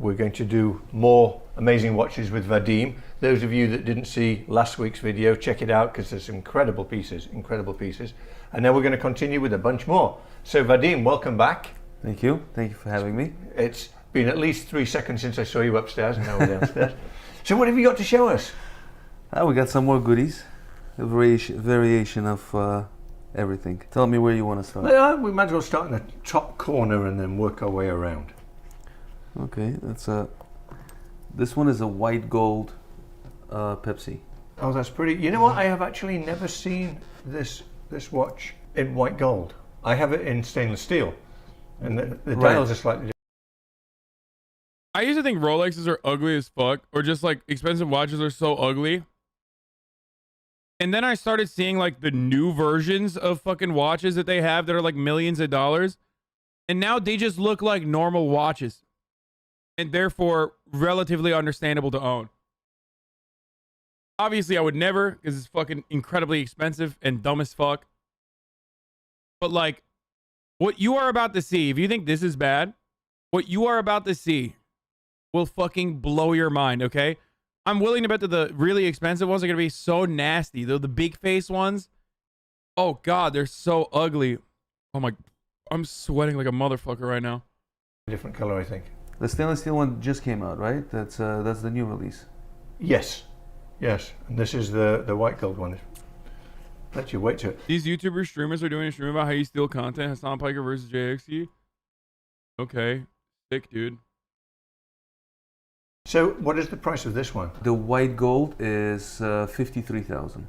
we're going to do more amazing watches with Vadim. Those of you that didn't see last week's video, check it out because there's some incredible pieces. And then we're going to continue with a bunch more. So Vadim, welcome back. Thank you for having me. It's been at least 3 seconds since I saw you upstairs and now we're downstairs. So what have you got to show us? We got some more goodies, a variation of everything. Tell me where you want to start. We might as well start in the top corner and then work our way around. Okay, this one is a white gold Pepsi. Oh, that's pretty. You know what? I have actually never seen this watch in white gold. I have it in stainless steel, and the dials are slightly different. I used to think Rolexes are ugly as fuck, or just like expensive watches are so ugly. And then I started seeing like the new versions of fucking watches that they have that are like millions of dollars. And now they just look like normal watches. And therefore relatively understandable to own. Obviously I would never, because it's fucking incredibly expensive and dumb as fuck. But like, what you are about to see, if you think this is bad, what you are about to see will fucking blow your mind, okay? I'm willing to bet that the really expensive ones are going to be so nasty. Though the big face ones, oh God, they're so ugly. Oh my, I'm sweating like a motherfucker right now. Different color, I think. The stainless steel one just came out, right? That's the new release. Yes. And this is the white gold one. Let you wait to it. These YouTuber streamers are doing a stream about how you steal content. Hasan Piker versus JXE. Okay, sick, dude. So, what is the price of this one? The white gold is 53,000.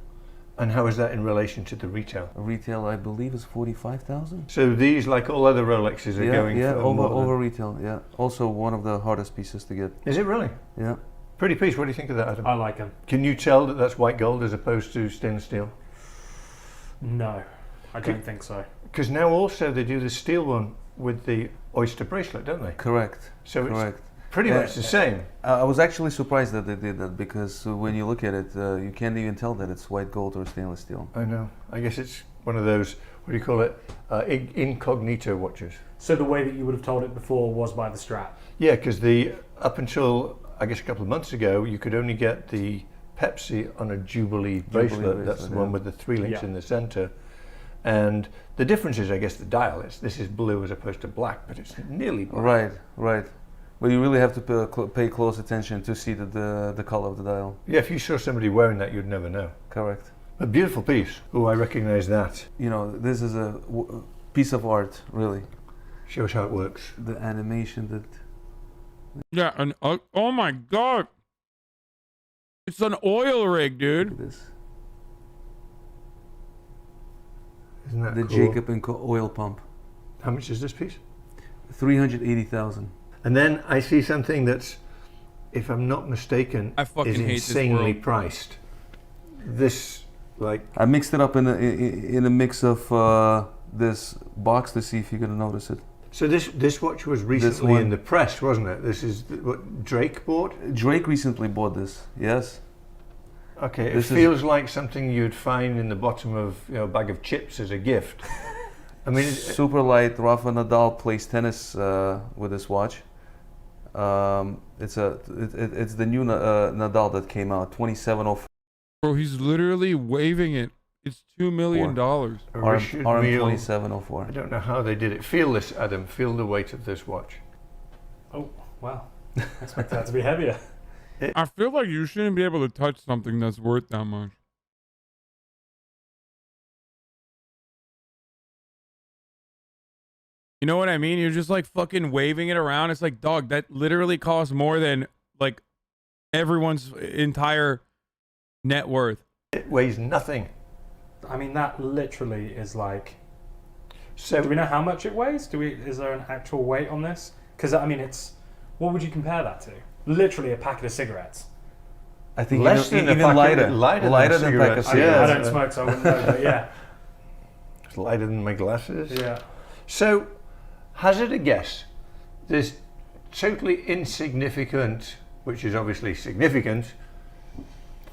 And how is that in relation to the retail? Retail, I believe, is 45,000. So these, like all other Rolexes, are going for over retail. Yeah, also one of the hardest pieces to get. Is it really? Yeah. Pretty piece. What do you think of that, Adam? I like them. Can you tell that that's white gold as opposed to stainless steel? No, I don't think so. Because now also they do the steel one with the oyster bracelet, don't they? Correct. So correct. It's pretty much the same. I was actually surprised that they did that because when you look at it, you can't even tell that it's white gold or stainless steel. I know. I guess it's one of those, what do you call it, incognito watches. So the way that you would have told it before was by the strap? Yeah, because up until, I guess a couple of months ago, you could only get the Pepsi on a Jubilee bracelet. That's the one with the 3 links in the center. And the difference is, I guess, the dial. This is blue as opposed to black, but it's nearly black. Right. But you really have to pay close attention to see the color of the dial. Yeah, if you saw somebody wearing that, you'd never know. Correct. A beautiful piece. Oh, I recognize that. You know, this is a piece of art, really. Shows how it works. The animation that... Yeah, and oh my God. It's an oil rig, dude. Look at this. Isn't that the cool? Jacob & Co. oil pump. How much is this piece? 380,000. And then I see something that's, if I'm not mistaken, is insanely priced. This, like... I mixed it up in a mix of this box to see if you're going to notice it. So this watch was recently in the press, wasn't it? This is what Drake bought? Drake recently bought this, yes. Okay, it feels like something you'd find in the bottom of a bag of chips as a gift. I mean, super light. Rafa Nadal plays tennis with this watch. It's the new Nadal that came out, 2704. Bro, he's literally waving it. It's $2 million. RM 2704. I don't know how they did it. Feel this, Adam. Feel the weight of this watch. Oh, wow. I expect that to be heavier. I feel like you shouldn't be able to touch something that's worth that much. You know what I mean? You're just like fucking waving it around. It's like, dog, that literally costs more than like everyone's entire net worth. It weighs nothing. I mean, that literally is like... So do we know how much it weighs? Is there an actual weight on this? Because, I mean, what would you compare that to? Literally a packet of cigarettes. I think less than even lighter than a pack of cigarettes. I don't smoke, so I wouldn't know, but yeah. It's lighter than my glasses. Yeah. So, hazard a guess. This totally insignificant, which is obviously significant,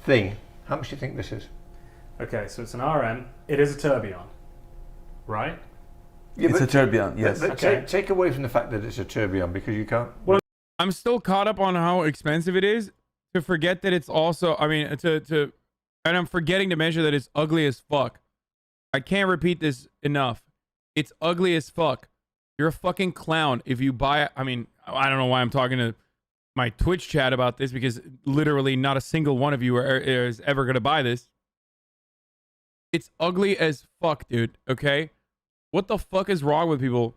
thing. How much do you think this is? Okay, so it's an RM. It is a tourbillon, right? Yeah, it's a tourbillon, yes. But take away from the fact that it's a tourbillon because you can't... Well, I'm still caught up on how expensive it is to forget that it's also, I mean, and I'm forgetting to mention that it's ugly as fuck. I can't repeat this enough. It's ugly as fuck. You're a fucking clown if you buy it. I mean, I don't know why I'm talking to my Twitch chat about this, because literally not a single one of you is ever going to buy this. It's ugly as fuck, dude. Okay? What the fuck is wrong with people?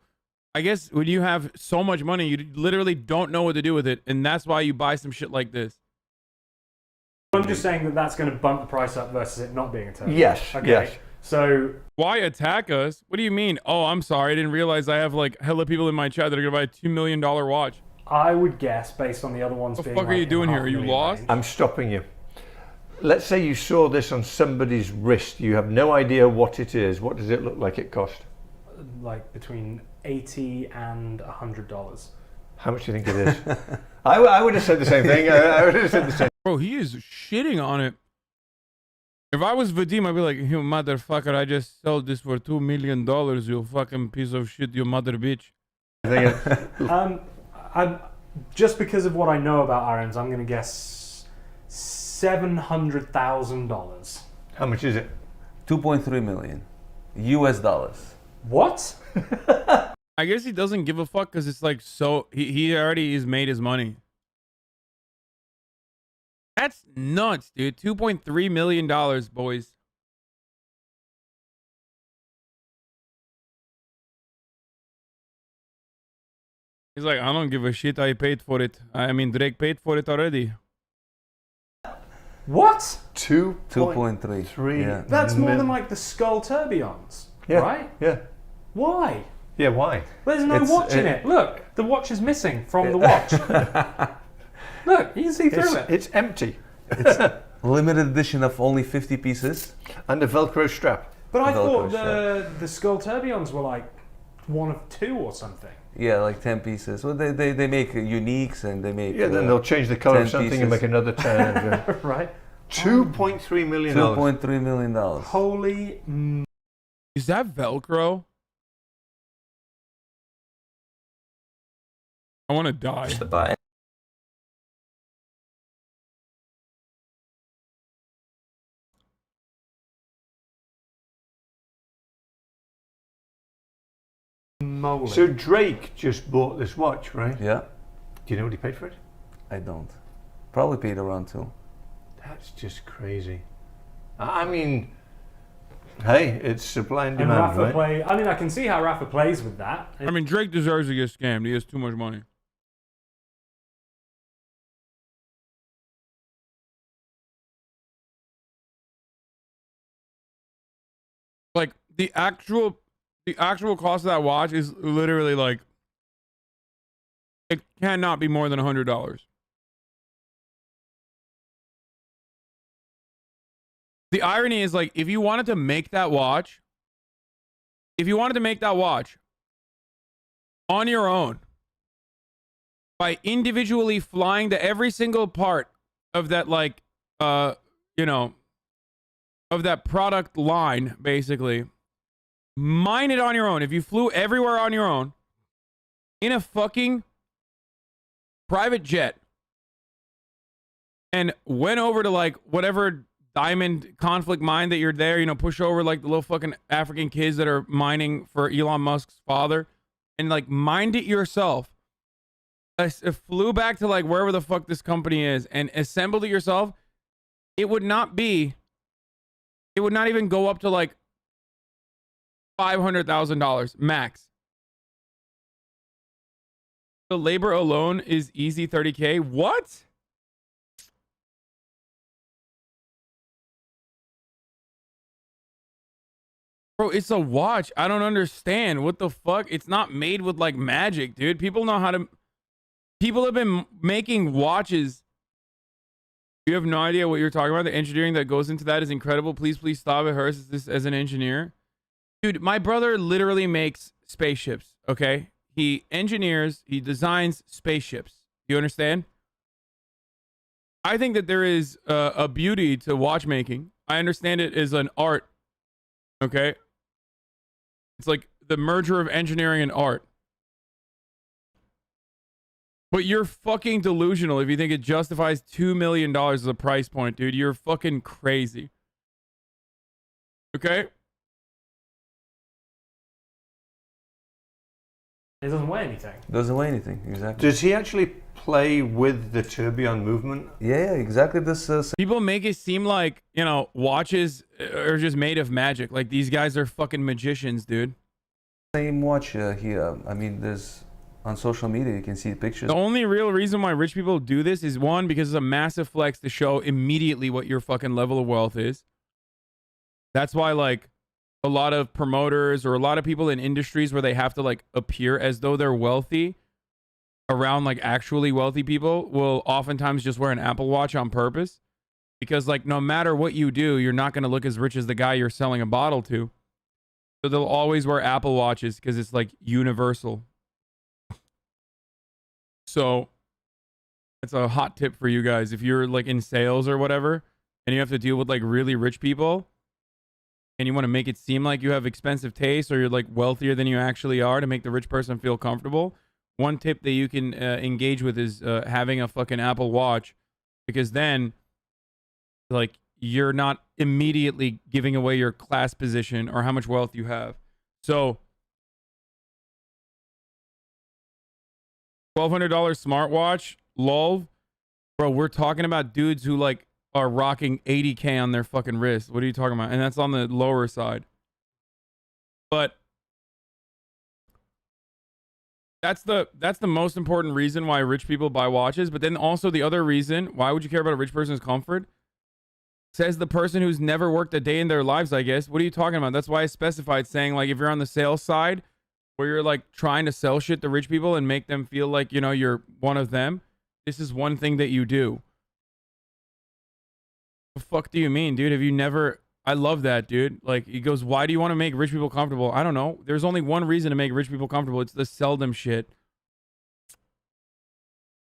I guess when you have so much money, you literally don't know what to do with it. And that's why you buy some shit like this. I'm just saying that that's going to bump the price up versus it not being a turbo. Yes, Okay. yes. So Why attack us? What do you mean? Oh, I'm sorry. I didn't realize I have like hella people in my chat that are going to buy a $2 million watch. I would guess, based on the other ones What the being fuck are like you in doing the here? Are you $500,000 lost? range. I'm stopping you. Let's say you saw this on somebody's wrist. You have no idea what it is. What does it look like it cost? Like between $80 and $100. How much do you think it is? I would have said the same thing. I would have said the same. Bro, he is shitting on it. If I was Vadim, I'd be like, you motherfucker, I just sold this for $2 million, you fucking piece of shit, you mother bitch. I'm just because of what I know about irons, I'm going to guess $700,000. How much is it? 2.3 million US dollars. What? I guess he doesn't give a fuck because it's like so, he already has made his money. That's nuts, dude. $2.3 million, boys. He's like, I don't give a shit. I paid for it. I mean, Drake paid for it already. What? 2.3. Yeah. That's more than like the Skull Tourbillons, Yeah. right? Yeah. Why? Yeah, why? There's no watch in it. Look, the watch is missing from the watch. Look, you can see through it. It's empty. Limited edition of only 50 pieces. And a Velcro strap. But I thought Velcro the Skull Tourbillons were like one of two or something. Yeah, like 10 pieces. Well, they make uniques and they make. Yeah, then they'll change the color 10 of something pieces. and make another 10. Right? $2.3 million. $2.3 million. Holy. Is that Velcro? I want to die. Push the button. Moly. So Drake just bought this watch, right? Yeah, Do you know what he paid for it? I don't. Probably paid around 2. That's just crazy. I mean, hey, it's supply and And demand, Rafa right? I mean, I can see how Rafa plays with that. I mean, Drake deserves to get scammed. He has too much money. Like the actual cost of that watch is literally like, it cannot be more than $100. The irony is, like, if you wanted to make that watch on your own by individually flying to every single part of that, like, you know, of that product line, basically, mine it on your own. If you flew everywhere on your own in a fucking private jet and went over to like whatever diamond conflict mine that you're there, you know, push over like the little fucking African kids that are mining for Elon Musk's father and like mined it yourself, flew back to like wherever the fuck this company is and assembled it yourself, it would not even go up to like $500,000 max. The labor alone is easy 30K. What? Bro, it's a watch. I don't understand. What the fuck? It's not made with like magic, dude. People know how to. People have been making watches. You have no idea what you're talking about. The engineering that goes into that is incredible. Please stop. It hurts this as an engineer. Dude, my brother literally makes spaceships, okay? He engineers, he designs spaceships. You understand? I think that there is a beauty to watchmaking. I understand it is an art, okay? It's like the merger of engineering and art. But you're fucking delusional if you think it justifies $2 million as a price point, dude. You're fucking crazy. Okay? It doesn't weigh anything. Doesn't weigh anything, exactly. Does he actually play with the tourbillon movement? Yeah, exactly. This People make it seem like, you know, watches are just made of magic. Like, these guys are fucking magicians, dude. same watch here. I mean, there's on social media you can see pictures. The only real reason why rich people do this is, one, because it's a massive flex to show immediately what your fucking level of wealth is. That's why, like, a lot of promoters or a lot of people in industries where they have to, like, appear as though they're wealthy around, like, actually wealthy people will oftentimes just wear an Apple Watch on purpose. Because, like, no matter what you do, you're not going to look as rich as the guy you're selling a bottle to. So they'll always wear Apple Watches because it's, like, universal. So that's a hot tip for you guys. If you're, like, in sales or whatever, and you have to deal with, like, really rich people, and you want to make it seem like you have expensive taste or you're, like, wealthier than you actually are to make the rich person feel comfortable, one tip that you can engage with is having a fucking Apple Watch, because then, like, you're not immediately giving away your class position or how much wealth you have. So $1,200 smartwatch, lol. Bro, we're talking about dudes who, like, are rocking 80K on their fucking wrist. What are you talking about? And that's on the lower side. But that's the most important reason why rich people buy watches. But then also the other reason, why would you care about a rich person's comfort? Says the person who's never worked a day in their lives, I guess. What are you talking about? That's why I specified saying, like, if you're on the sales side where you're, like, trying to sell shit to rich people and make them feel like, you know, you're one of them, this is one thing that you do. The fuck do you mean, dude? Have you never... I love that, dude. Like, he goes, why do you want to make rich people comfortable? I don't know. There's only one reason to make rich people comfortable. It's the sell them shit.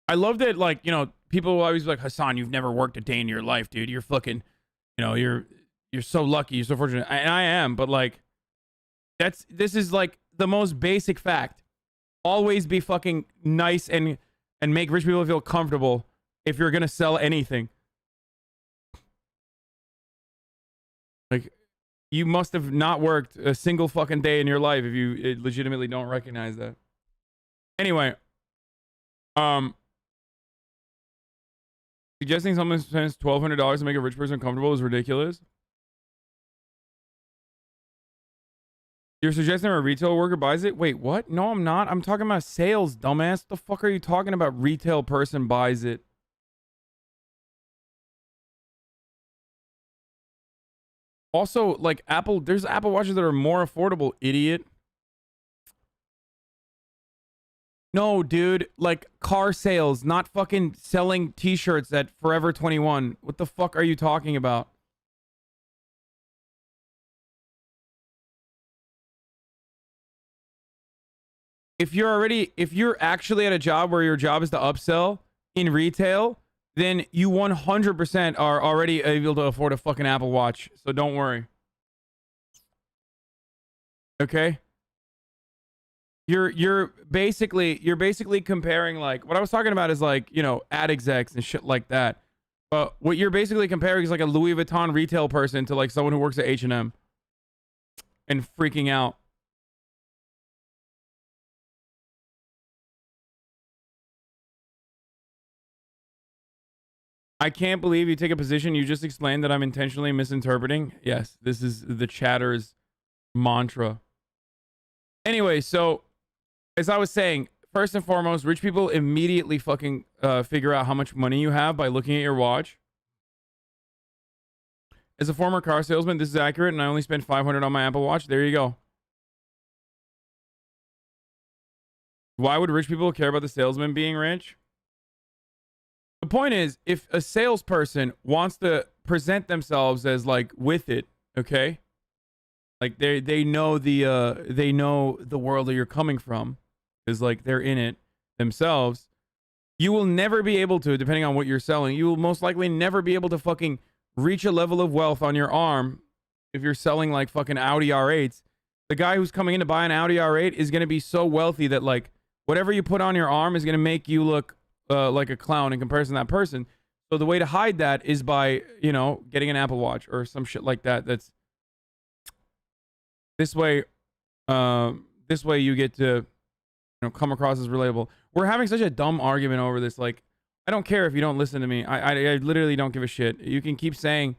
I love that, like, you know, people will always be like, Hasan, you've never worked a day in your life, dude. You're fucking, you know, you're so lucky. You're so fortunate. And I am, but, like, this is, like, the most basic fact. Always be fucking nice and make rich people feel comfortable if you're going to sell anything. Like, you must have not worked a single fucking day in your life if you legitimately don't recognize that. Anyway, suggesting someone spends $1,200 to make a rich person comfortable is ridiculous. You're suggesting a retail worker buys it? Wait, what? No, I'm not. I'm talking about sales, dumbass. What the fuck are you talking about? Retail person buys it. Also, like, there's Apple Watches that are more affordable, idiot. No, dude, like, car sales, not fucking selling t-shirts at Forever 21. What the fuck are you talking about? If you're actually at a job where your job is to upsell in retail, then you 100% are already able to afford a fucking Apple Watch. So don't worry. Okay? You're basically comparing, like, what I was talking about is, like, you know, ad execs and shit like that. But what you're basically comparing is, like, a Louis Vuitton retail person to, like, someone who works at H&M and freaking out. I can't believe you take a position. You just explained that I'm intentionally misinterpreting. Yes, this is the chatter's mantra. Anyway, so as I was saying, first and foremost, rich people immediately fucking figure out how much money you have by looking at your watch. As a former car salesman, this is accurate, and I only spent $500 on my Apple Watch. There you go. Why would rich people care about the salesman being rich? The point is, if a salesperson wants to present themselves as, like, with it, okay, like, they know the world that you're coming from, is, like, they're in it themselves. You will never be able to, depending on what you're selling, you will most likely never be able to fucking reach a level of wealth on your arm if you're selling, like, fucking Audi R8s. The guy who's coming in to buy an Audi R8 is going to be so wealthy that, like, whatever you put on your arm is going to make you look like a clown in comparison to that person. So the way to hide that is by, you know, getting an Apple Watch or some shit like that. That's this way. This way you get to, you know, come across as relatable. We're having such a dumb argument over this. Like, I don't care if you don't listen to me. I literally don't give a shit. You can keep saying,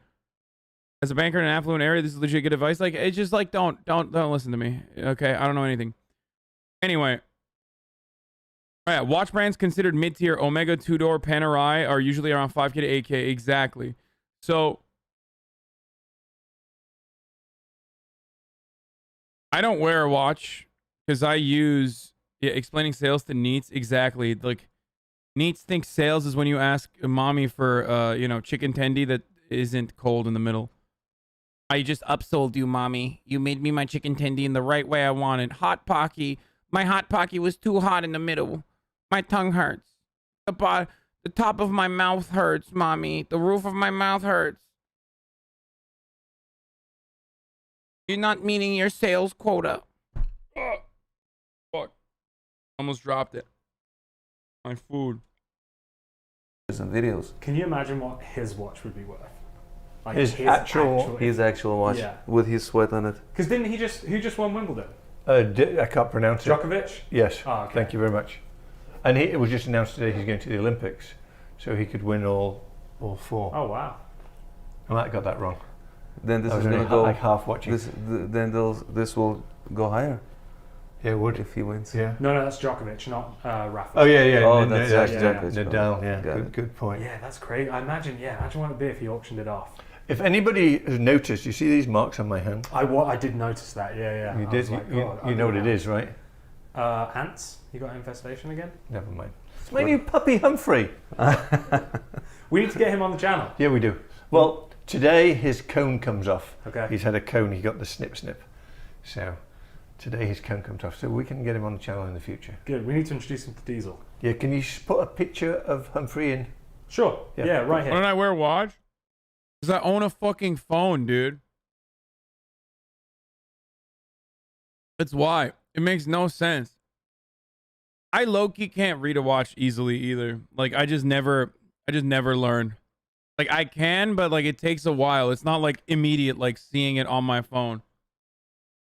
as a banker in an affluent area, this is legit good advice. Like, it's just like, don't listen to me. Okay, I don't know anything. Anyway. All right, watch brands considered mid-tier Omega two-door Panerai are usually around 5K to 8K. Exactly. So I don't wear a watch because I use explaining sales to neets. Exactly. Like, neets think sales is when you ask mommy for you know, chicken tendy that isn't cold in the middle. I just upsold you, mommy. You made me my chicken tendy in the right way I wanted. Hot Pocky. My Hot Pocky was too hot in the middle. My tongue hurts. The top of my mouth hurts, mommy. The roof of my mouth hurts. You're not meeting your sales quota. Oh, fuck. Almost dropped it. My food. And videos. Can you imagine what his watch would be worth? Like His actual watch with his sweat on it. Because didn't he just won Wimbledon? I can't pronounce it. Djokovic? Yes. Oh, okay. Thank you very much. And it was just announced today he's going to the Olympics, so he could win all four. Oh wow! I might have got that wrong. Then this I is was going to only go like half watching. This will go higher. Yeah, it would If he wins. Yeah. No, that's Djokovic, not Rafa. Oh yeah. Oh, that's Nadal. Djokovic. Nadal. Yeah. Got Good point. Yeah, that's great. Imagine what it'd be if he auctioned it off. If anybody has noticed, you see these marks on my hand. I did notice that. Yeah. You I did. was like, You God, know what it is, right? Ants. You got infestation again? Never mind. It's my new puppy Humphrey. We need to get him on the channel. Yeah, we do. Well, today his cone comes off. Okay. He's had a cone. He got the snip. So today his cone comes off. So we can get him on the channel in the future. Good. We need to introduce him to Diesel. Yeah. Can you put a picture of Humphrey in? Sure. Yeah, right Why here. don't I wear a watch? Because I own a fucking phone, dude. That's why. It makes no sense. I low-key can't read a watch easily either. Like, I just never learn. Like, I can, but like it takes a while. It's not like immediate, like seeing it on my phone.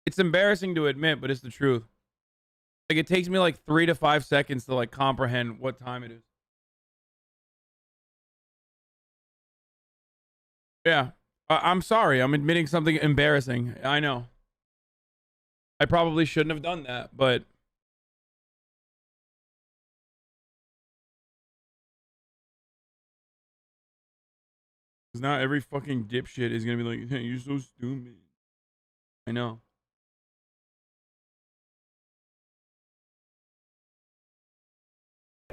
It's embarrassing to admit, but it's the truth. Like, it takes me like 3 to 5 seconds to like comprehend what time it is. Yeah. I'm sorry. I'm admitting something embarrassing. I know. I probably shouldn't have done that, but because now every fucking dipshit is gonna be like, hey, you're so stupid. I know.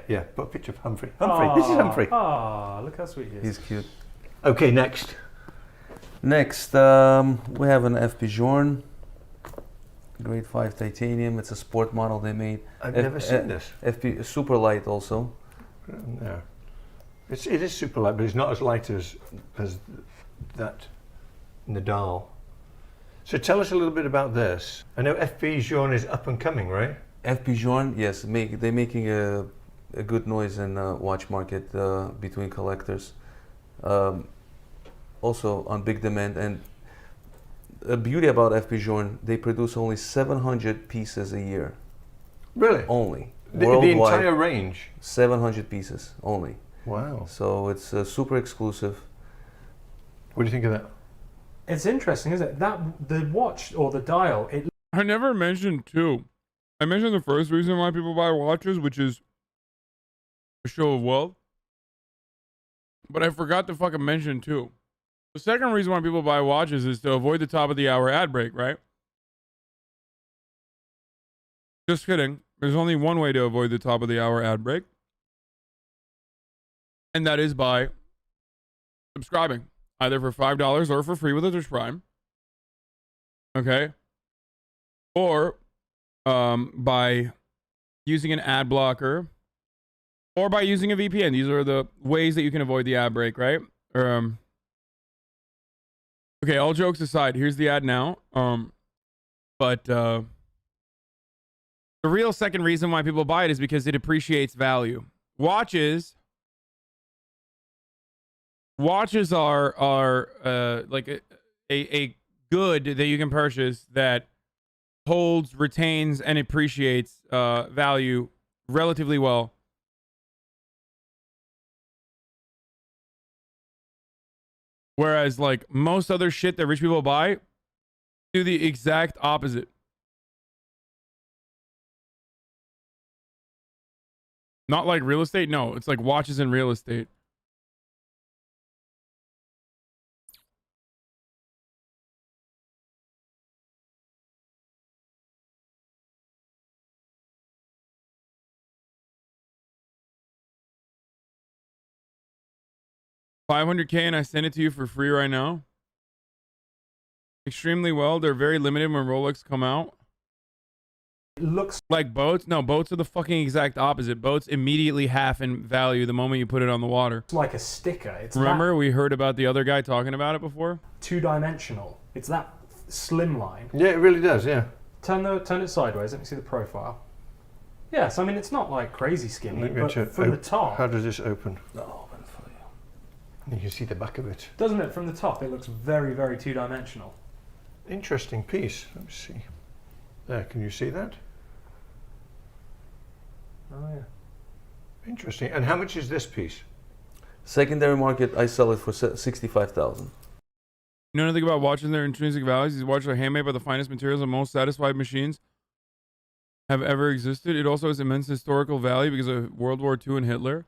Yeah, put a picture of Humphrey. This is Humphrey. Oh, look how sweet he is. He's cute. Okay, next. Next, we have an FP Journe. Grade 5 titanium. It's a sport model they made. I've never seen this. FP super light also. No. It is super light, but it's not as light as that Nadal. So tell us a little bit about this. I know FP Journe is up and coming, right? FP Journe, yes, they're making a good noise in watch market between collectors. Also on big demand, and the beauty about FP Journe, they produce only 700 pieces a year. Really? Only. The Worldwide, entire range? 700 pieces only. Wow. So it's super exclusive. What do you think of that? It's interesting, isn't it? That the watch or the dial, it I never mentioned two. I mentioned the first reason why people buy watches, which is a show of wealth. But I forgot to fucking mention two. The second reason why people buy watches is to avoid the top of the hour ad break, right? Just kidding. There's only one way to avoid the top of the hour ad break. And that is by subscribing, either for $5 or for free with a Twitch Prime. Okay. Or by using an ad blocker, or by using a VPN. These are the ways that you can avoid the ad break, right? Okay, all jokes aside, here's the ad now. But The real second reason why people buy it is because it appreciates value. Watches are like a good that you can purchase that holds, retains, and appreciates value relatively well. Whereas like most other shit that rich people buy do the exact opposite. Not like real estate. No, it's like watches and real estate. $500K and I send it to you for free right now. Extremely well. They're very limited when Rolex come out. It looks like boats. No, boats are the fucking exact opposite. Boats immediately half in value the moment you put it on the water. like a sticker. It's Remember we heard about the other guy talking about it before? two-dimensional. It's that slim line. Yeah, it really does. Yeah. Turn it sideways. Let me see the profile. Yes, I mean it's not like crazy skinny, Let me but check. from the top, How does this open? No, You can see the back of it. doesn't it? From the top, it looks very, very two-dimensional. Interesting piece. Let me see. There, can you see that? Oh yeah. Interesting. And how much is this piece? secondary market, I sell it for 65,000. You know anything about watches and their intrinsic values? These watches are handmade by the finest materials and most satisfied machines have ever existed. It also has immense historical value because of World War II and Hitler.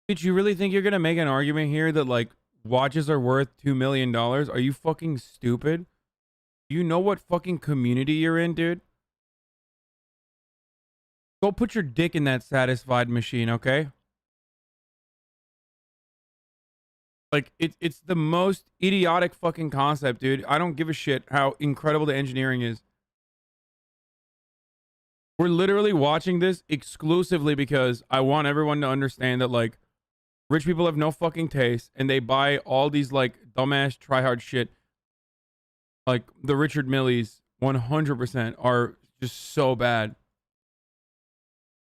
Did you really think you're going to make an argument here that, like, watches are worth $2 million? Are you fucking stupid? Do you know what fucking community you're in, dude? Go put your dick in that satisfied machine, okay? Like, it's the most idiotic fucking concept, dude. I don't give a shit how incredible the engineering is. We're literally watching this exclusively because I want everyone to understand that, like, rich people have no fucking taste and they buy all these, like, dumbass try-hard shit. Like, the Richard Milles, 100% are just so bad.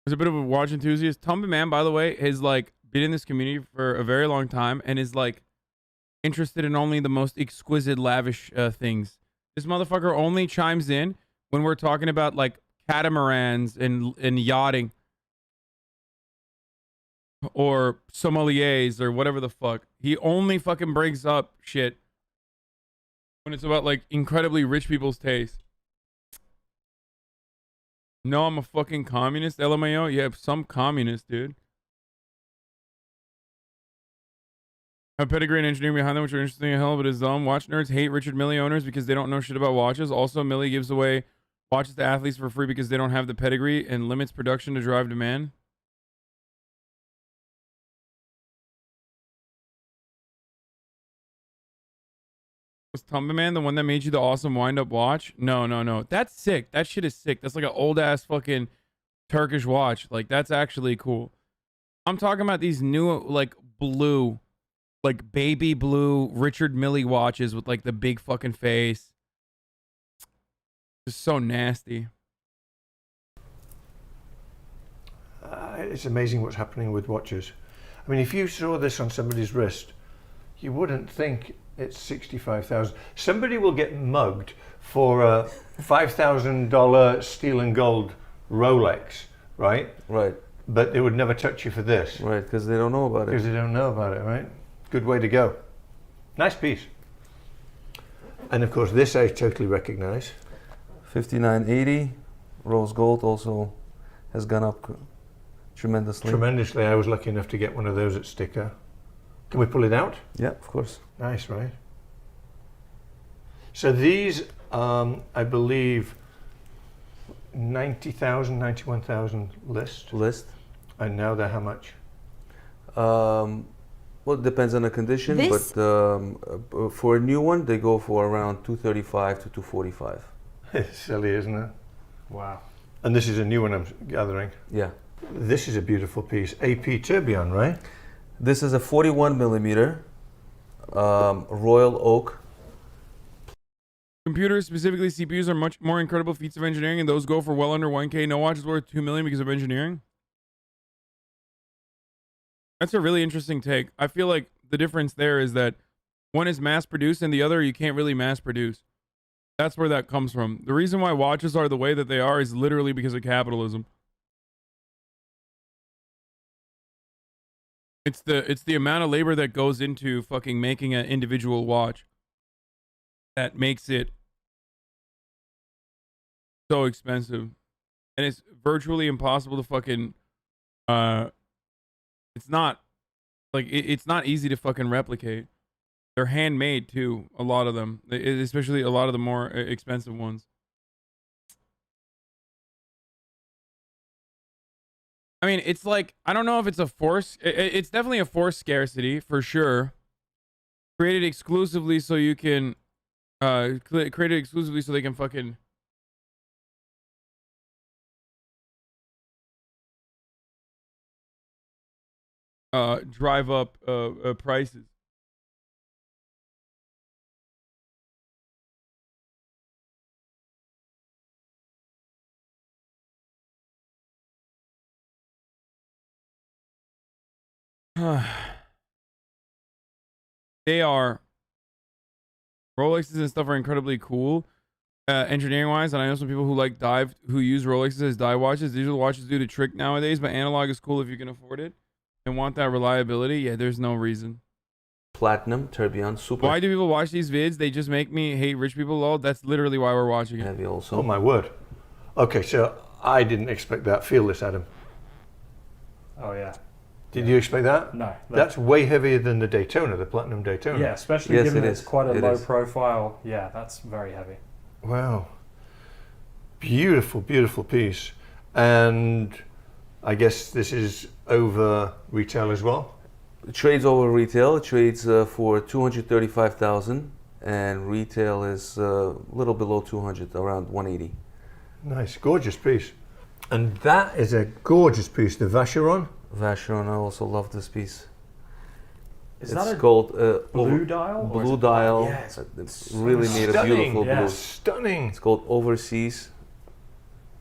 There's a bit of a watch enthusiast. Tumba Man, by the way, has, like, been in this community for a very long time and is, like, interested in only the most exquisite, lavish things. This motherfucker only chimes in when we're talking about, like, catamarans and yachting. Or sommeliers or whatever the fuck. He only fucking brings up shit when it's about, like, incredibly rich people's taste. No, I'm a fucking communist, LMAO. Yeah, some communist, dude. Have pedigree and engineering behind them, which are interesting as hell, but is dumb. Watch nerds hate Richard Mille owners because they don't know shit about watches. Also, Mille gives away watches to athletes for free because they don't have the pedigree and limits production to drive demand. Was Tumba Man the one that made you the awesome wind-up watch? No. That's sick. That shit is sick. That's like an old-ass fucking Turkish watch. Like, that's actually cool. I'm talking about these new, like, blue, like, baby blue Richard Mille watches with, like, the big fucking face. Just so nasty. It's amazing what's happening with watches. I mean, if you saw this on somebody's wrist, you wouldn't think it's 65,000. Somebody will get mugged for a $5,000 steel and gold Rolex, right? Right. But they would never touch you for this. Right, because they don't know about it. Because they don't know about it, right? Good way to go. Nice piece. And of course, this I totally recognize. 5980, rose gold also has gone up tremendously. Tremendously. I was lucky enough to get one of those at Sticker. Can we pull it out? Yeah, of course. Nice, right? So these, I believe, 90,000, 91,000 list. And now they're how much? Well, it depends on the condition, but for a new one, they go for around 235 to 245. It's silly, isn't it? Wow. And this is a new one I'm gathering. Yeah. This is a beautiful piece. AP Tourbillon, right? This is a 41 millimeter Royal Oak Computers, specifically CPUs, are much more incredible feats of engineering, and those go for well under 1K. No watch is worth 2 million because of engineering. That's a really interesting take. I feel like the difference there is that one is mass produced and the other you can't really mass produce. That's where that comes from. The reason why watches are the way that they are is literally because of capitalism. It's the amount of labor that goes into fucking making an individual watch that makes it so expensive. And it's virtually impossible to fucking it's not like it's not easy to fucking replicate. They're handmade too, a lot of them, especially a lot of the more expensive ones. I mean, it's like, I don't know if it's a force. It's definitely a force scarcity for sure. Created exclusively so you can, created exclusively so they can fucking drive up prices. They are, Rolexes and stuff are incredibly cool, engineering wise, and I know some people who like who use Rolexes as dive watches. Digital watches do the trick nowadays, but analog is cool if you can afford it and want that reliability. Yeah, there's no reason. Platinum, tourbillon, super Why do people watch these vids? They just make me hate rich people. Lol. That's literally why we're watching it. heavy also. Oh my word. Okay, so I didn't expect that. Feel this, Adam. Oh yeah. Did you expect that? No. That's way heavier than the Daytona, the Platinum Daytona. Yeah, especially Yes, given it it's is. quite a It low is. profile. Yeah, that's very heavy. Wow. Beautiful, beautiful piece. And I guess this is over retail as well? It trades over retail. It trades for 235,000, and retail is a little below 200, around 180. Nice, gorgeous piece. And that is a gorgeous piece, the Vacheron. Vacheron, I also love this piece. Is It's that a called blue dial? or is blue it- dial. Yeah, It's really made a Stunning, beautiful yeah. blue. Stunning. It's called Overseas.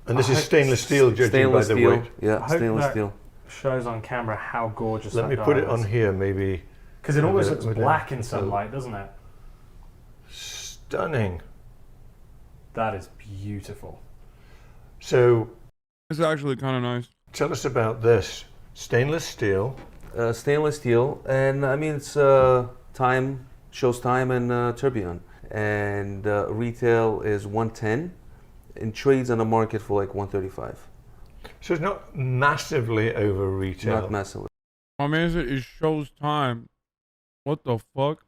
And this I is hope stainless steel, judging Stainless by the steel. weight. Yeah, I hope stainless that- steel. shows on camera how gorgeous Let that me dial put it is. on here, maybe. Because it always with looks a- with a- black in sunlight, doesn't it? Stunning. That is beautiful. So It's actually kind of nice. tell us about this. Stainless steel. Stainless steel, and I mean it's time shows time and tourbillon, and retail is 110, and trades on the market for like 135. So it's not massively over retail. Not massively. I mean, it shows time. What the fuck?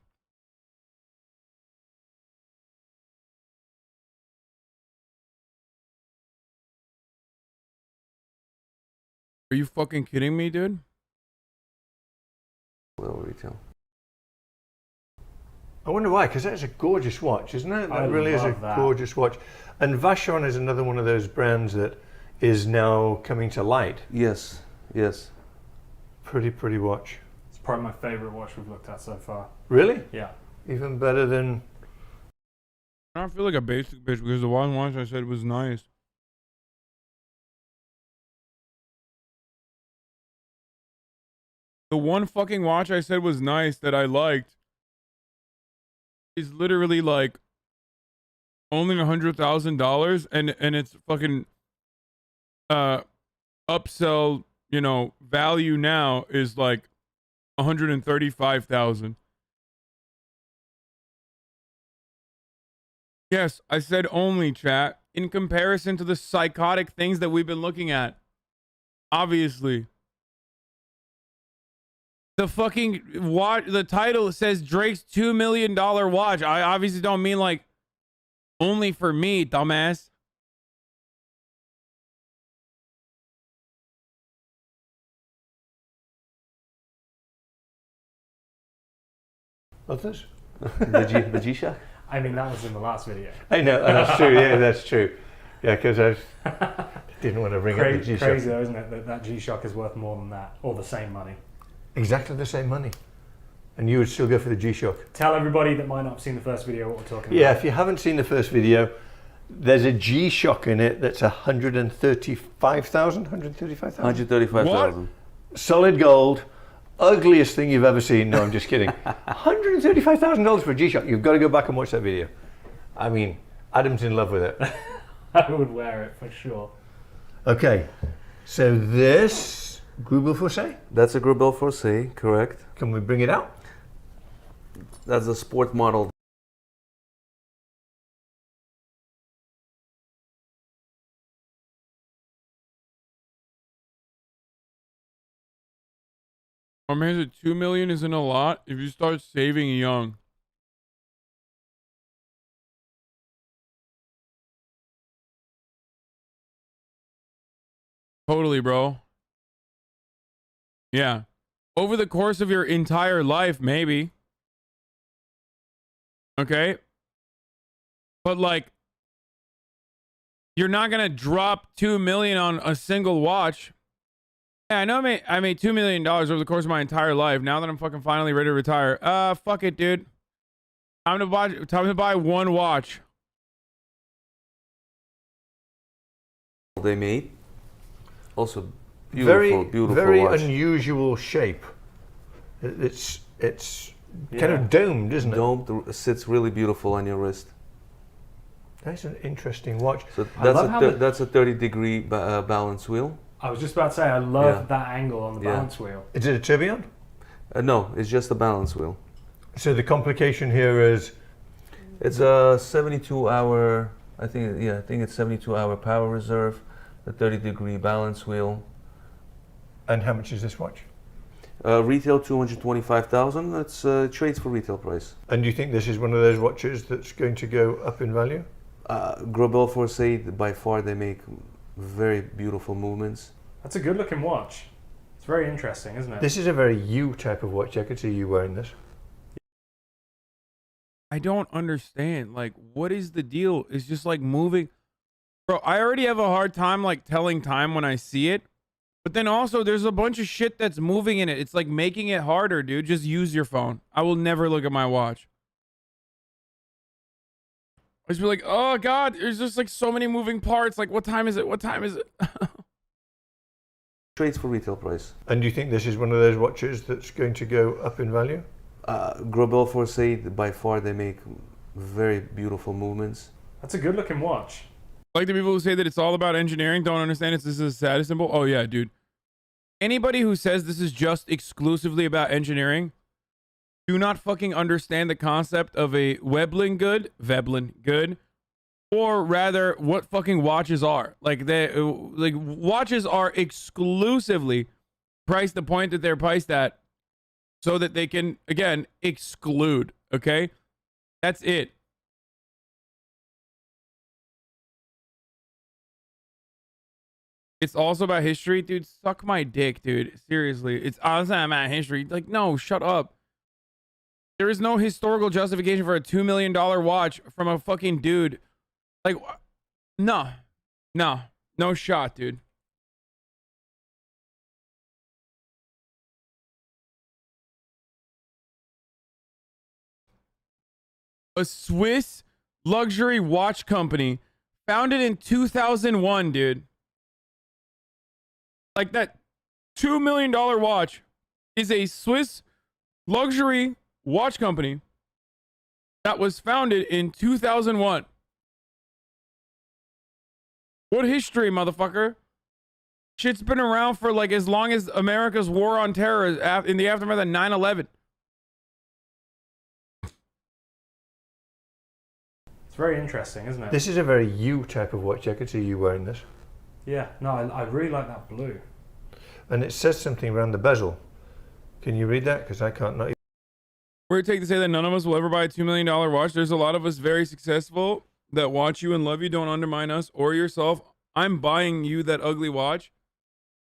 Are you fucking kidding me, dude? Over retail. I wonder why, because that's a gorgeous watch, isn't it? That I really is a love that. gorgeous watch. And Vacheron is another one of those brands that is now coming to light. Yes, yes. Pretty watch. It's probably my favorite watch we've looked at so far. Really? Yeah. Even better than... I don't feel like a basic bitch because the one watch I said was nice. The one fucking watch I said was nice that I liked is literally like only $100,000 and it's fucking upsell, you know, value now is like 135,000. Yes, I said only, chat, in comparison to the psychotic things that we've been looking at. Obviously. The fucking watch, the title says Drake's $2 million watch. I obviously don't mean like only for me, dumbass. Others? The G-Shock? I mean, that was in the last video. I know, that's true, yeah, that's true. Yeah, because I didn't want to bring up the G-Shock. Crazy though, isn't it? That G-Shock is worth more than that, or the same money. Exactly the same money. And you would still go for the G-Shock? Tell everybody that might not have seen the first video what we're talking about. Yeah, if you haven't seen the first video, there's a G-Shock in it that's 135,000. 135,000. Solid gold, ugliest thing you've ever seen. No, I'm just kidding. $135,000 for a G-Shock. You've got to go back and watch that video. I mean, Adam's in love with it. I would wear it for sure. Okay, so this Grubel Force. That's a Grubel Force, correct. Can we bring it out? That's a sport model. I mean, 2 million isn't a lot if you start saving young. Totally, bro. Yeah. Over the course of your entire life, maybe. Okay. But like, you're not going to drop 2 million on a single watch. Yeah, I know I made $2 million over the course of my entire life. Now that I'm fucking finally ready to retire. Fuck it, dude. Time to buy one watch. They made. Also beautiful very watch. unusual shape. It's kind of domed, isn't it? Domed, sits really beautiful on your wrist. That's an interesting watch. So that's a 30-degree balance wheel. I was just about to say, I love that angle on the balance wheel. Is it a tourbillon? No, it's just a balance wheel. So the complication here is? It's a 72-hour, I think it's 72-hour power reserve, the 30-degree balance wheel. And how much is this watch? Retail 225,000. That's trades for retail price. And do you think this is one of those watches that's going to go up in value? Grubel Force, by far, they make very beautiful movements. That's a good looking watch. It's very interesting, isn't it? This is a very you type of watch. I could see you wearing this. I don't understand. Like, what is the deal? It's just like moving. Bro, I already have a hard time like telling time when I see it. But then also there's a bunch of shit that's moving in it. It's like making it harder, dude. Just use your phone. I will never look at my watch. I just be like, oh God, there's just like so many moving parts. Like, what time is it? What time is it? Trades for retail price. And do you think this is one of those watches that's going to go up in value? Grubel Force, by far, they make very beautiful movements. That's a good looking watch. Like the people who say that it's all about engineering don't understand this is a status symbol. Oh yeah, dude. Anybody who says this is just exclusively about engineering do not fucking understand the concept of a Veblen good, or rather what fucking watches are. Like watches are exclusively priced the point that they're priced at so that they can, again, exclude, okay? That's it. It's also about history, dude. Suck my dick, dude. Seriously. It's also about history. Like, no, shut up. There is no historical justification for a $2 million watch from a fucking dude. Like, no shot, dude. A Swiss luxury watch company founded in 2001, dude. Like, that $2 million watch is a Swiss luxury watch company that was founded in 2001. What history, motherfucker? Shit's been around for like as long as America's war on terror in the aftermath of 9/11. It's very interesting, isn't it? This is a very you type of watch. I could see you wearing this. Yeah, no, I really like that blue. And it says something around the bezel. Can you read that? Because I can't. Not. Where it take to say that none of us will ever buy a $2 million watch. There's a lot of us very successful that watch you and love you. Don't undermine us or yourself. I'm buying you that ugly watch.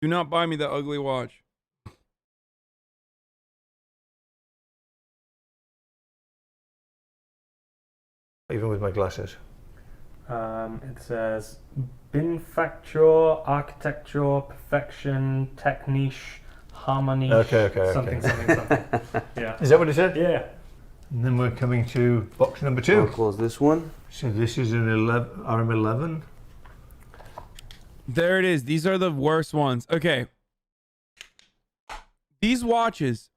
Do not buy me that ugly watch. Even with my glasses. It says Benefactor, Architecture, Perfection, Technique, Harmony. Okay. Something. Yeah. Yeah. Is that what it said? Yeah. And then we're coming to box number 2. I'll close this one. So this is an RM11. There it is. These are the worst ones. Okay. These watches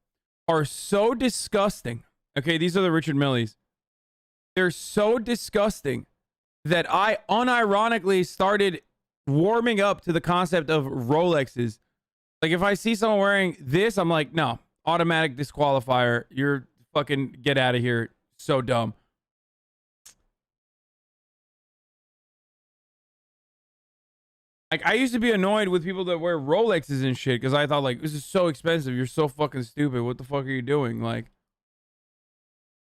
are so disgusting. Okay, these are the Richard Milles. They're so disgusting that I unironically started warming up to the concept of Rolexes. Like if I see someone wearing this, I'm like, no, automatic disqualifier. You're fucking get out of here. So dumb. Like I used to be annoyed with people that wear Rolexes and shit because I thought like this is so expensive. You're so fucking stupid. What the fuck are you doing? Like,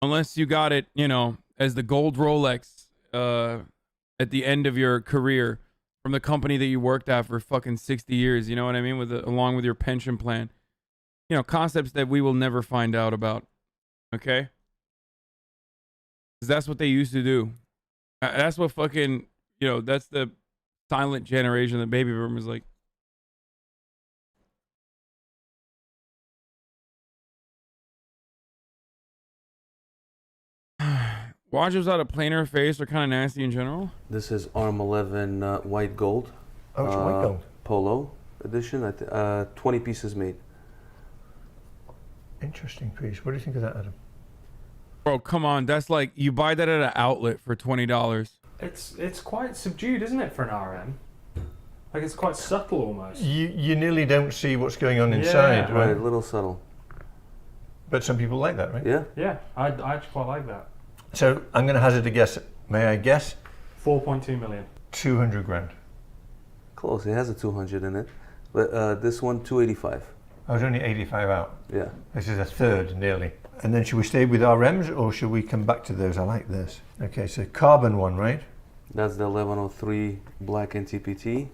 unless you got it, you know, as the gold Rolex at the end of your career from the company that you worked at for fucking 60 years. You know what I mean? Along with your pension plan. You know, concepts that we will never find out about. Okay? Because that's what they used to do. That's what fucking, you know, that's the silent generation, the baby boomers. Like, watches without a planar face are kind of nasty in general. This is Arm 11 white gold. Oh, it's white gold. Polo edition. 20 pieces made. Interesting piece. What do you think of that, Adam? Bro, come on. That's like, you buy that at an outlet for $20. It's quite subdued, isn't it, for an RM? Like it's quite subtle almost. You nearly don't see what's going on inside, Yeah. right? Right, a little subtle. But some people like that, right? Yeah. Yeah, I actually quite like that. So I'm going to hazard a guess. May I guess? 4.2 million. 200 grand. Close. It has a 200 in it. But this one, 285. I was only 85 out. Yeah. This is a third, nearly. And then should we stay with RMs or should we come back to those? I like this. Okay, so carbon one, right? That's the 1103 black NTPT.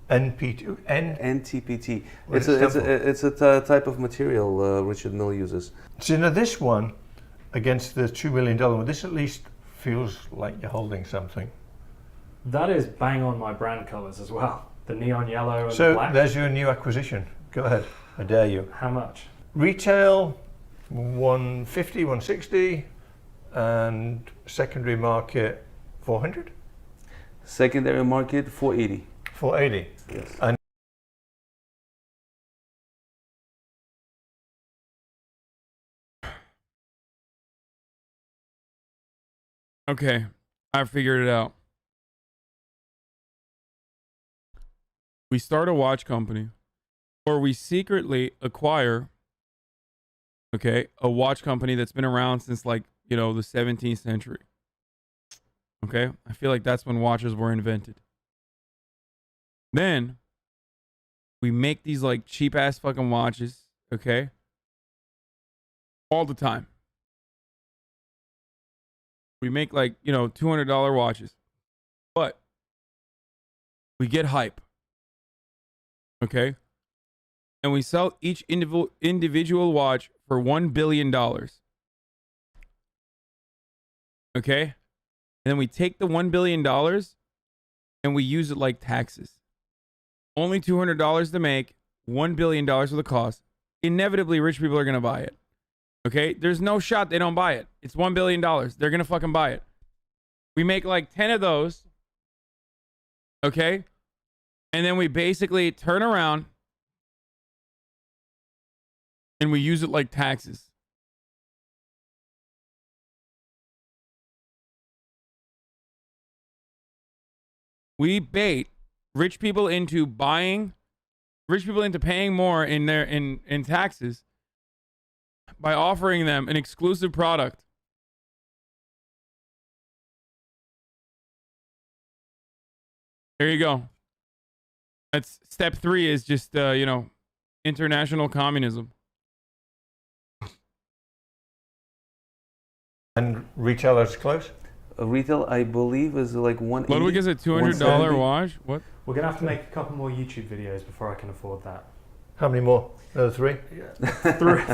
NP2. NTPT. What It's does it a stand for? type of material Richard Mille uses. So now this one, against the $2 million one, this at least feels like you're holding something. That is bang on my brand colours as well. The neon yellow and the So black. there's your new acquisition. Go ahead. I dare you. How much? Retail 150, 160, and secondary market 400, Secondary market, 480. 480. Yes. And Okay, I figured it out. We start a watch company, or we secretly acquire, okay, a watch company that's been around since like, you know, the 17th century. Okay, I feel like that's when watches were invented. Then we make these like cheap ass fucking watches, okay, all the time. We make like, you know, $200 watches, but we get hype, okay, and we sell each individual watch for $1 billion, okay, and then we take the $1 billion and we use it like taxes. Only $200 to make, $1 billion for the cost. Inevitably, rich people are gonna buy it. Okay, there's no shot they don't buy it. It's $1 billion. They're gonna fucking buy it. We make like 10 of those. Okay, and then we basically turn around and we use it like taxes. We bait rich people into paying more in their in taxes by offering them an exclusive product. There you go. That's step 3 is just you know, international communism. And retailers close? Retail, I believe, is like 180. Ludwig is a $200 170. watch. What? We're gonna have to make a couple more YouTube videos before I can afford that. How many more? Another 3?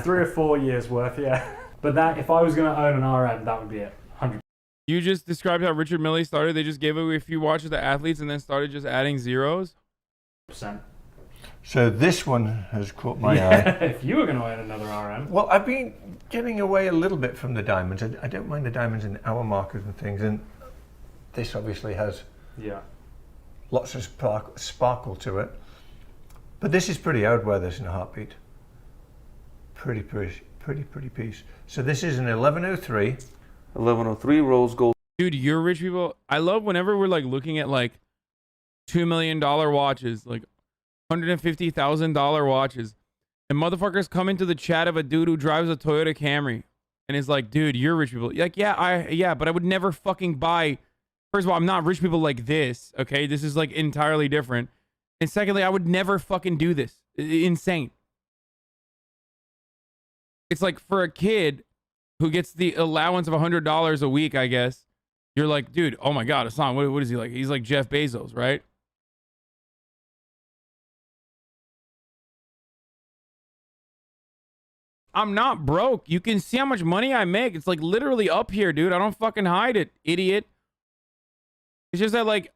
three or 4 years worth, yeah. But that, if I was gonna own an RM, that would be it. 100%. You just described how Richard Mille started. They just gave away a few watches to athletes and then started just adding zeros. So this one has caught my eye. If you were going to own another RM. Well, I've been getting away a little bit from the diamonds. I don't mind the diamonds in hour markers and things, and this obviously has Yeah. lots of sparkle to it. But this is pretty. I would wear this in a heartbeat. Pretty piece. So this is an 1103. 1103 rose gold. Dude, you're rich people. I love whenever we're like looking at like $2 million watches, like $150,000 watches, and motherfuckers come into the chat of a dude who drives a Toyota Camry and is like, dude, you're rich people. Like, yeah, but I would never fucking buy. First of all, I'm not rich people like this. Okay, this is like entirely different. And secondly, I would never fucking do this. Insane. It's like for a kid who gets the allowance of $100 a week, I guess. You're like, dude, oh my God, Hasan, what is he like? He's like Jeff Bezos, right? I'm not broke. You can see how much money I make. It's like literally up here, dude. I don't fucking hide it, idiot. It's just that like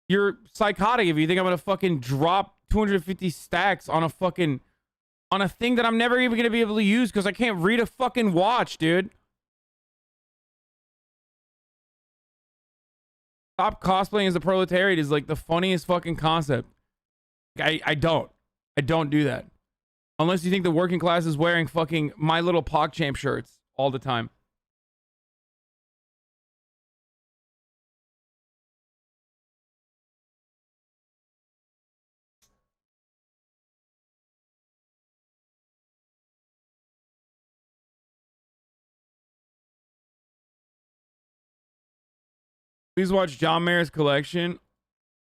you're psychotic if you think I'm gonna fucking drop 250 stacks on a fucking on a thing that I'm never even gonna be able to use because I can't read a fucking watch, dude. Stop cosplaying as a proletariat is like the funniest fucking concept. I don't do that. Unless you think the working class is wearing fucking My Little PogChamp shirts all the time. Please watch John Mayer's collection.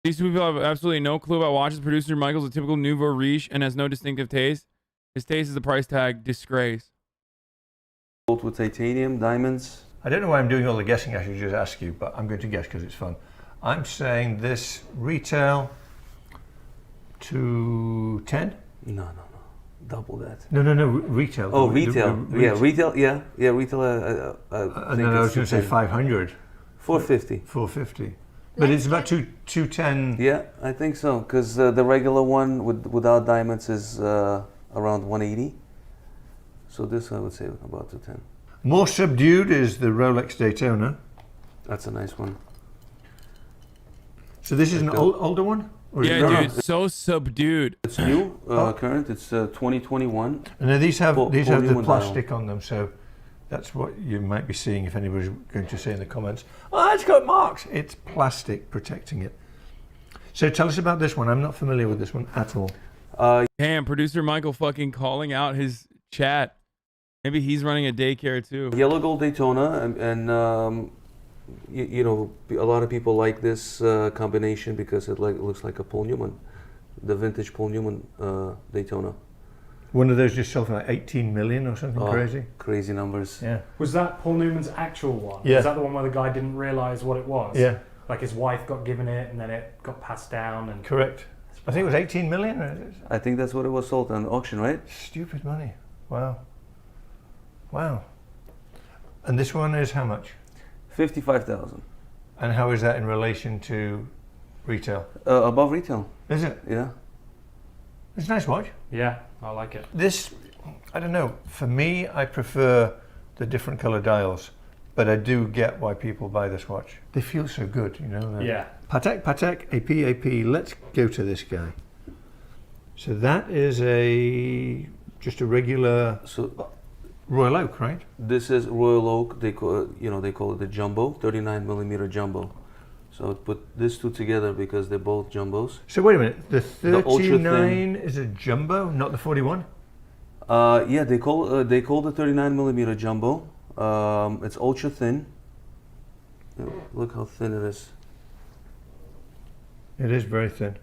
These two people have absolutely no clue about watches. Producer Michael's a typical nouveau riche and has no distinctive taste. His taste is the price tag. Disgrace. Gold with titanium, diamonds. I don't know why I'm doing all the guessing. I should just ask you, but I'm going to guess because it's fun. I'm saying this retail 210. No. Double that. No. Retail. Oh, retail. Yeah, retail. Yeah, retail. And then I was going to say 500. 450. 450. But it's about 210. Yeah, I think so. Because the regular one without diamonds is around 180. So this I would say about 210. More subdued is the Rolex Daytona. That's a nice one. So this is an older one? Or is Yeah, it- dude, so subdued. It's new, current. It's 2021. And then these have the Volume plastic on them, so that's what you might be seeing if anybody's going to say in the comments, oh, it's got marks. It's plastic protecting it. So tell us about this one. I'm not familiar with this one at all. Damn, producer Michael fucking calling out his chat. Maybe he's running a daycare too. Yellow gold Daytona, and you know, a lot of people like this combination because it looks like a Paul Newman, the vintage Paul Newman Daytona. One of those just sold for like 18 million or something crazy. Crazy numbers. Yeah. Was that Paul Newman's actual one? Yeah. Was that the one where the guy didn't realise what it was? Yeah. Like his wife got given it and then it got passed down and... Correct. I think it was 18 million. I think that's what it was sold on auction, right? Stupid money. Wow. And this one is how much? 55,000. And how is that in relation to retail? Above retail. Is it? Yeah. It's a nice watch. Yeah, I like it. This, I don't know. For me, I prefer the different color dials, but I do get why people buy this watch. They feel so good, you know. Yeah. Patek, AP. Let's go to this guy. So that is just a regular So Royal Oak, right? this is Royal Oak. They call it the jumbo, 39 millimeter jumbo. So put these two together because they're both jumbos. So wait a minute. The The ultra 39 is a jumbo, not the 41. Yeah, they call the 39 millimeter jumbo. It's ultra thin. Look how thin it is. It is very thin.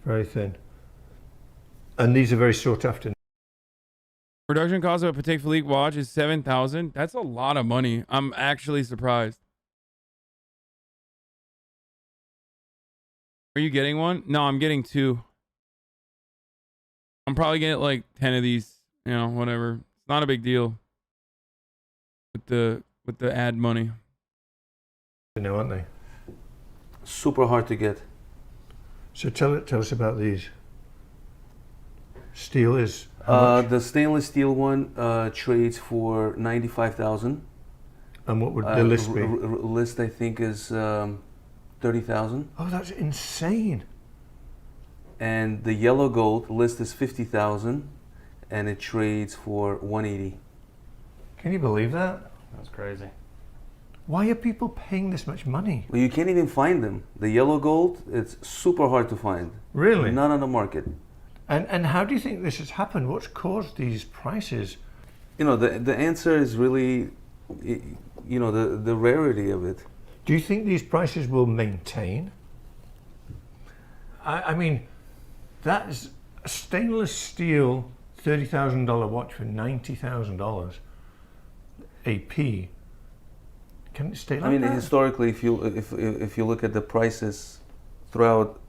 Very thin. And these are very sought after. Production cost of a Patek Philippe watch is $7,000. That's a lot of money. I'm actually surprised. Are you getting one? No, I'm getting two. I'm probably getting like 10 of these. You know, whatever. It's not a big deal. With the ad money. You know, aren't they? Super hard to get. So tell us about these. Steel is how much? The stainless steel one trades for 95,000. And what would the list be? List I think is 30,000. Oh, that's insane. And the yellow gold list is 50,000, and it trades for 180. Can you believe that? That's crazy. Why are people paying this much money? Well, you can't even find them. The yellow gold, it's super hard to find. Really? Not on the market. And how do you think this has happened? What's caused these prices? You know, the answer is really, you know, the rarity of it. Do you think these prices will maintain? I mean, that's a stainless steel $30,000 watch for $90,000 AP. Can it stay like I mean, that? historically, if you look at the prices throughout